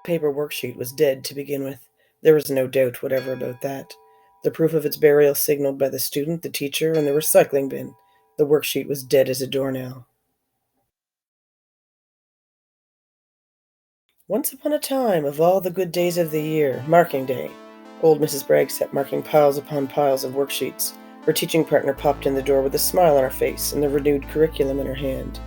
paper worksheet was dead to begin with. There was no doubt whatever about that. The proof of its burial signaled by the student, the teacher, and the recycling bin. The worksheet was dead as a doornail. Once upon a time, of all the good days of the year, marking day, old Mrs. Bragg sat marking piles upon piles of worksheets. Her teaching partner popped in the door with a smile on her face and the renewed curriculum in her hand.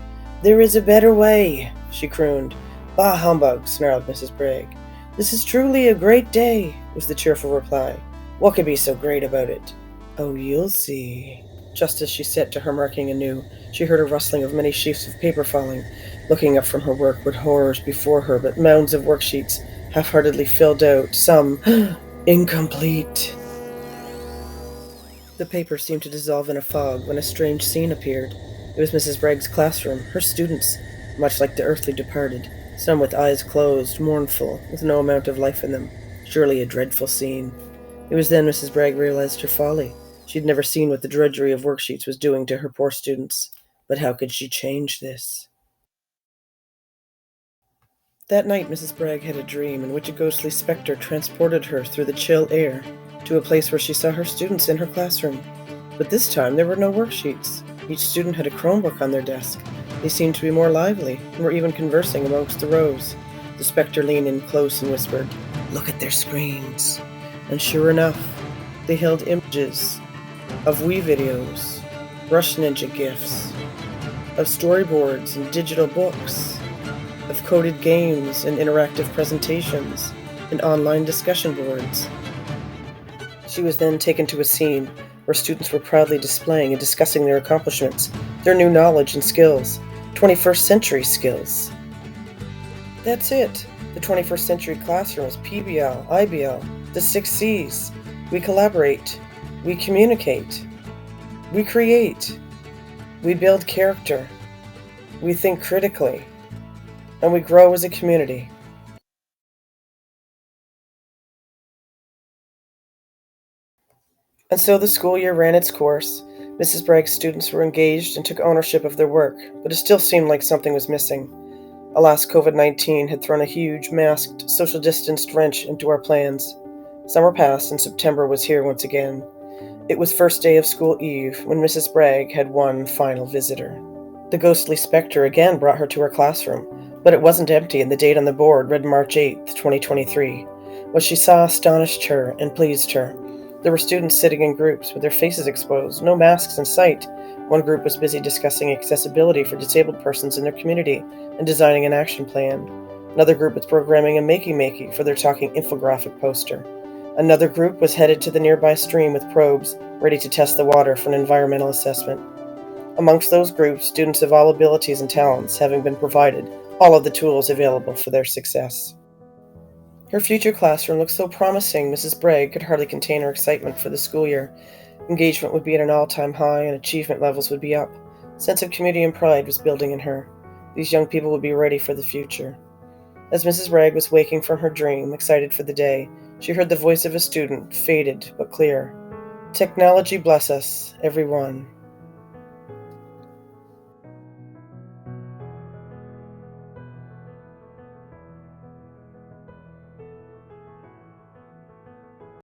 "There is a better way," she crooned. "Bah humbug," snarled Mrs. Bragg. "This is truly a great day," was the cheerful reply. "What could be so great about it?" "Oh, you'll see." Just as she set to her marking anew, she heard a rustling of many sheafs of paper falling. Looking up from her work with horrors before her, but mounds of worksheets, half-heartedly filled out, some incomplete. The paper seemed to dissolve in a fog when a strange scene appeared. It was Mrs. Bragg's classroom, her students, much like the earthly departed, some with eyes closed, mournful, with no amount of life in them. Surely a dreadful scene. It was then Mrs. Bragg realized her folly. She had never seen what the drudgery of worksheets was doing to her poor students. But how could she change this? That night Mrs. Bragg had a dream in which a ghostly spectre transported her through the chill air to a place where she saw her students in her classroom. But this time there were no worksheets. Each student had a Chromebook on their desk. They seemed to be more lively, and were even conversing amongst the rows. The spectre leaned in close and whispered, "Look at their screens." And sure enough, they held images of Wii videos, Rush Ninja GIFs, of storyboards and digital books, of coded games and interactive presentations, and online discussion boards. She was then taken to a scene where students were proudly displaying and discussing their accomplishments, their new knowledge and skills, 21st century skills. That's it. The 21st century classroom is PBL, IBL, the 6 C's. We collaborate. We communicate. We create. We build character. We think critically. And we grow as a community. And so the school year ran its course. Mrs. Bragg's students were engaged and took ownership of their work, but it still seemed like something was missing. Alas, COVID-19 had thrown a huge, masked, social distanced wrench into our plans. Summer passed and September was here once again. It was first day of school eve when Mrs. Bragg had one final visitor. The ghostly spectre again brought her to her classroom, but it wasn't empty and the date on the board read March 8th, 2023. What she saw astonished her and pleased her. There were students sitting in groups with their faces exposed, no masks in sight. One group was busy discussing accessibility for disabled persons in their community and designing an action plan. Another group was programming a makey-makey for their talking infographic poster. Another group was headed to the nearby stream with probes, ready to test the water for an environmental assessment. Amongst those groups, students of all abilities and talents having been provided all of the tools available for their success. Her future classroom looked so promising, Mrs. Bragg could hardly contain her excitement for the school year. Engagement would be at an all-time high and achievement levels would be up. Sense of community and pride was building in her. These young people would be ready for the future. As Mrs. Bragg was waking from her dream, excited for the day, she heard the voice of a student, faded but clear. "Technology bless us, everyone."